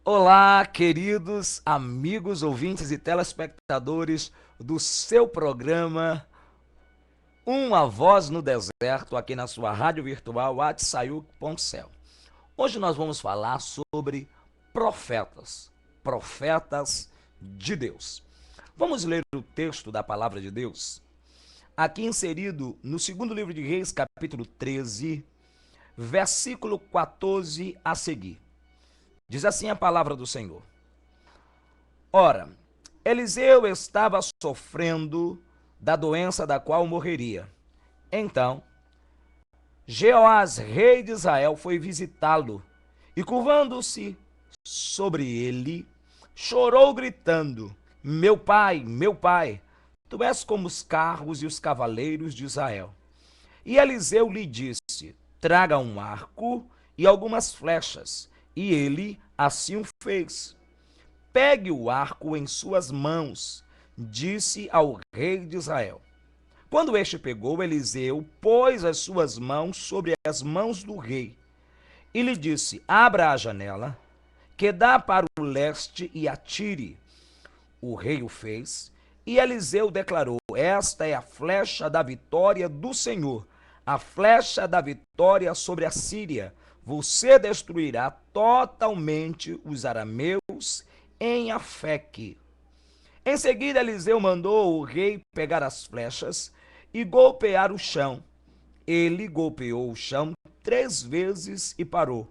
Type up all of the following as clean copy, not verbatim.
Olá, queridos amigos, ouvintes e telespectadores do seu programa Uma Voz no Deserto, aqui na sua rádio virtual atsayuk.cel. Hoje nós vamos falar sobre profetas, profetas de Deus. Vamos ler o texto da palavra de Deus, aqui inserido no segundo livro de Reis, capítulo 13, versículo 14 a seguir. Diz assim a palavra do Senhor. Ora, Eliseu estava sofrendo da doença da qual morreria. Então, Jeoás, rei de Israel, foi visitá-lo e, curvando-se sobre ele, chorou, gritando: meu pai, tu és como os carros e os cavaleiros de Israel. E Eliseu lhe disse: traga um arco e algumas flechas. E ele assim o fez. Pegue o arco em suas mãos, disse ao rei de Israel. Quando este pegou, Eliseu pôs as suas mãos sobre as mãos do rei e lhe disse: abra a janela, que dá para o leste, e atire. O rei o fez, e Eliseu declarou: esta é a flecha da vitória do Senhor, a flecha da vitória sobre a Síria. Você destruirá totalmente os arameus em Afeque. Em seguida, Eliseu mandou o rei pegar as flechas e golpear o chão. Ele golpeou o chão 3 vezes e parou.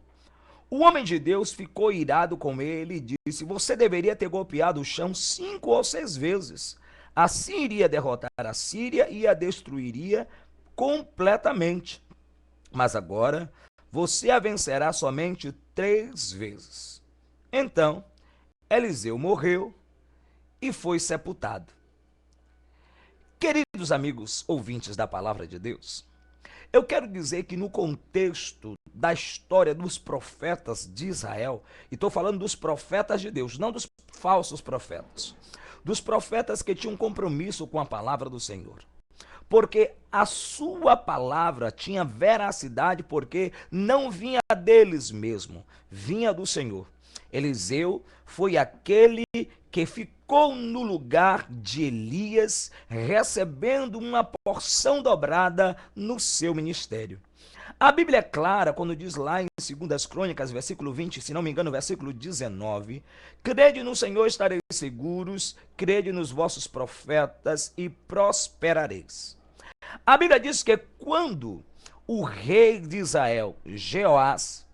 O homem de Deus ficou irado com ele e disse: você deveria ter golpeado o chão 5 ou 6 vezes. Assim iria derrotar a Síria e a destruiria completamente. Mas agora você a vencerá somente 3 vezes. Então, Eliseu morreu e foi sepultado. Queridos amigos ouvintes da palavra de Deus, eu quero dizer que no contexto da história dos profetas de Israel, e estou falando dos profetas de Deus, não dos falsos profetas, dos profetas que tinham compromisso com a palavra do Senhor, porque a sua palavra tinha veracidade, porque não vinha deles mesmo, vinha do Senhor. Eliseu foi aquele que ficou no lugar de Elias, recebendo uma porção dobrada no seu ministério. A Bíblia é clara quando diz lá em 2 Crônicas, versículo 20, se não me engano, versículo 19, crede no Senhor, estareis seguros, crede nos vossos profetas e prosperareis. A Bíblia diz que quando o rei de Israel, Jeoás,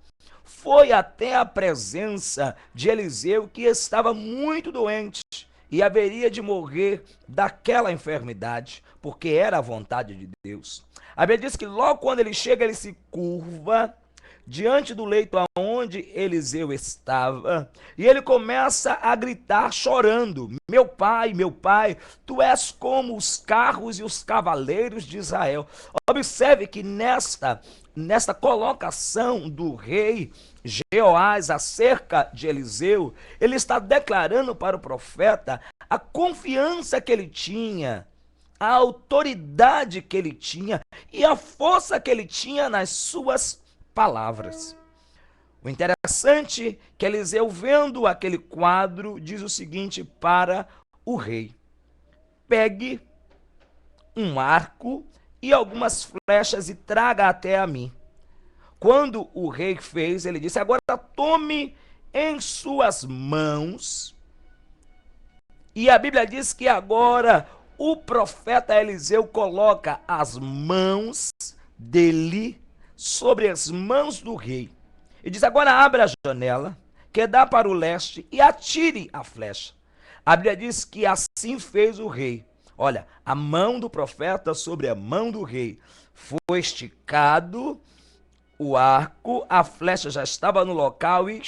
foi até a presença de Eliseu, que estava muito doente e haveria de morrer daquela enfermidade, porque era a vontade de Deus. A Bíblia diz que logo quando ele chega, ele se curva diante do leito aonde Eliseu estava, e ele começa a gritar chorando: meu pai, tu és como os carros e os cavaleiros de Israel. Observe que nesta colocação do rei Jeoás acerca de Eliseu, ele está declarando para o profeta a confiança que ele tinha, a autoridade que ele tinha e a força que ele tinha nas suas palavras. O interessante é que Eliseu, vendo aquele quadro, diz o seguinte para o rei: pegue um arco e algumas flechas e traga até a mim. Quando o rei fez, ele disse: agora tome em suas mãos. E a Bíblia diz que agora o profeta Eliseu coloca as mãos dele sobre as mãos do rei. E diz: agora abra a janela, que dá para o leste, e atire a flecha. A Bíblia diz que assim fez o rei. Olha, a mão do profeta sobre a mão do rei foi esticado, o arco, a flecha já estava no local e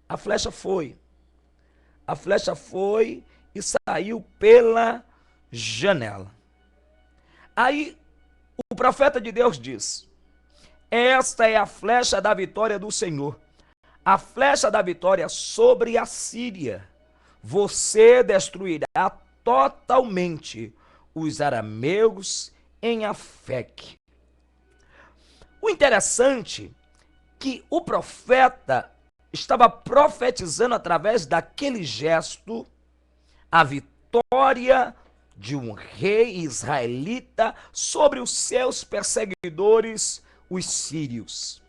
a flecha foi. A flecha foi e saiu pela janela. Aí o profeta de Deus diz: esta é a flecha da vitória do Senhor, a flecha da vitória sobre a Síria. Você destruirá totalmente os arameus em Afeque. O interessante é que o profeta estava profetizando através daquele gesto a vitória de um rei israelita sobre os seus perseguidores, os sírios.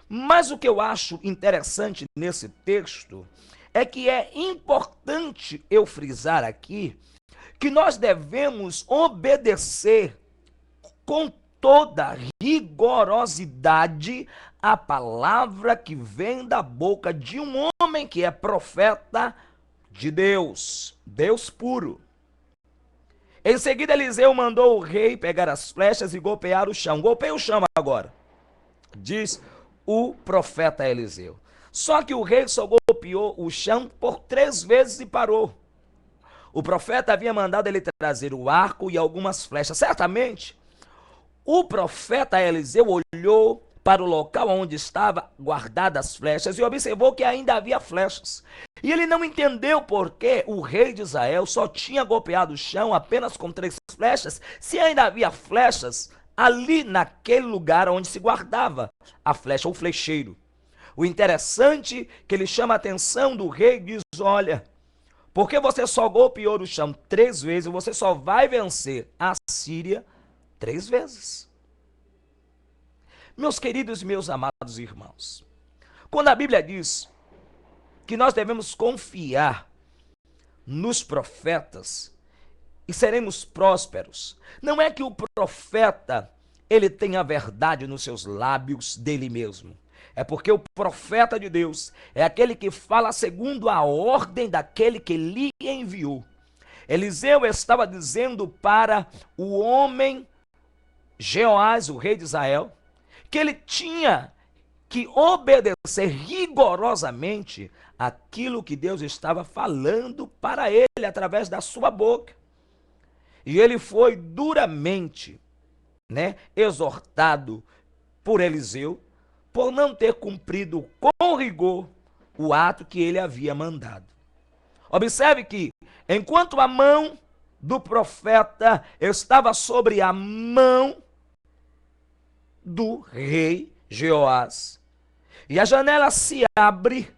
Mas o que eu acho interessante nesse texto é que é importante eu frisar aqui que nós devemos obedecer com toda rigorosidade a palavra que vem da boca de um homem que é profeta de Deus, Deus puro. Em seguida, Eliseu mandou o rei pegar as flechas e golpear o chão. Golpeia o chão agora, diz o profeta Eliseu. Só que o rei só golpeou o chão por 3 vezes e parou. O profeta havia mandado ele trazer o arco e algumas flechas. Certamente, o profeta Eliseu olhou para o local onde estavam guardadas as flechas e observou que ainda havia flechas. E ele não entendeu por que o rei de Israel só tinha golpeado o chão apenas com 3 flechas, se ainda havia flechas ali naquele lugar onde se guardava a flecha, o flecheiro. O interessante é que ele chama a atenção do rei e diz: olha, porque você só golpeou o chão 3 vezes, você só vai vencer a Síria 3 vezes. Meus queridos e meus amados irmãos, quando a Bíblia diz que nós devemos confiar nos profetas e seremos prósperos, não é que o profeta ele tenha a verdade nos seus lábios dele mesmo. É porque o profeta de Deus é aquele que fala segundo a ordem daquele que lhe enviou. Eliseu estava dizendo para o homem Jeoás, o rei de Israel, que ele tinha que obedecer rigorosamente aquilo que Deus estava falando para ele através da sua boca. E ele foi duramente, exortado por Eliseu por não ter cumprido com rigor o ato que ele havia mandado. Observe que, enquanto a mão do profeta estava sobre a mão do rei Jeoás, e a janela se abre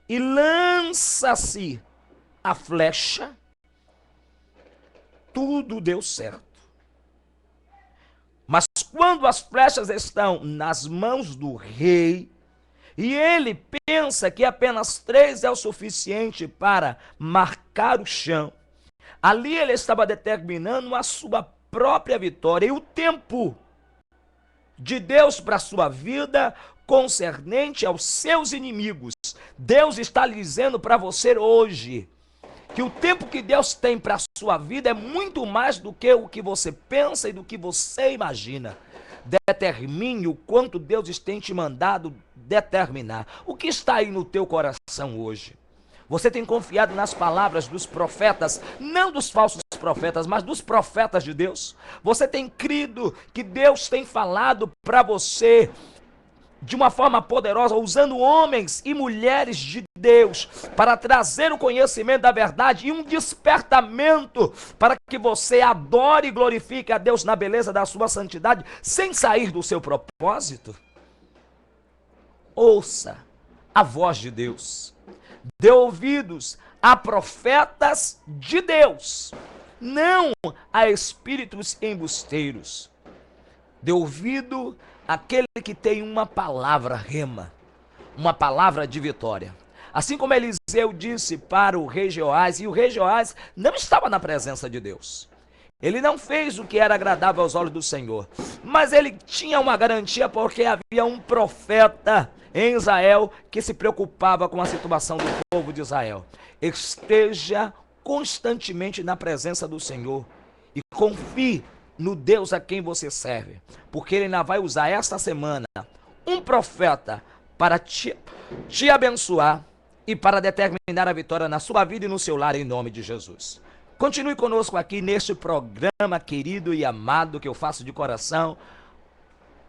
e lança-se a flecha, tudo deu certo. Mas quando as flechas estão nas mãos do rei, e ele pensa que apenas 3 é o suficiente para marcar o chão, ali ele estava determinando a sua própria vitória. E o tempo de Deus para a sua vida concernente aos seus inimigos, Deus está lhe dizendo para você hoje que o tempo que Deus tem para a sua vida é muito mais do que o que você pensa e do que você imagina. Determine o quanto Deus tem te mandado determinar. O que está aí no teu coração hoje? Você tem confiado nas palavras dos profetas, não dos falsos profetas, mas dos profetas de Deus? Você tem crido que Deus tem falado para você de uma forma poderosa, usando homens e mulheres de Deus para trazer o conhecimento da verdade e um despertamento para que você adore e glorifique a Deus na beleza da sua santidade, sem sair do seu propósito? Ouça a voz de Deus. Dê ouvidos a profetas de Deus, não a espíritos embusteiros. Dê ouvido àquele que tem uma palavra rema, uma palavra de vitória. Assim como Eliseu disse para o rei Jeoás, e o rei Jeoás não estava na presença de Deus. Ele não fez o que era agradável aos olhos do Senhor, mas ele tinha uma garantia porque havia um profeta em Israel que se preocupava com a situação do povo de Israel. Esteja constantemente na presença do Senhor e confie no Deus a quem você serve, porque ele ainda vai usar esta semana um profeta para te abençoar e para determinar a vitória na sua vida e no seu lar, em nome de Jesus. Continue conosco aqui neste programa querido e amado que eu faço de coração,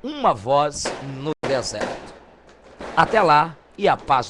Uma Voz no Deserto. Até lá e a paz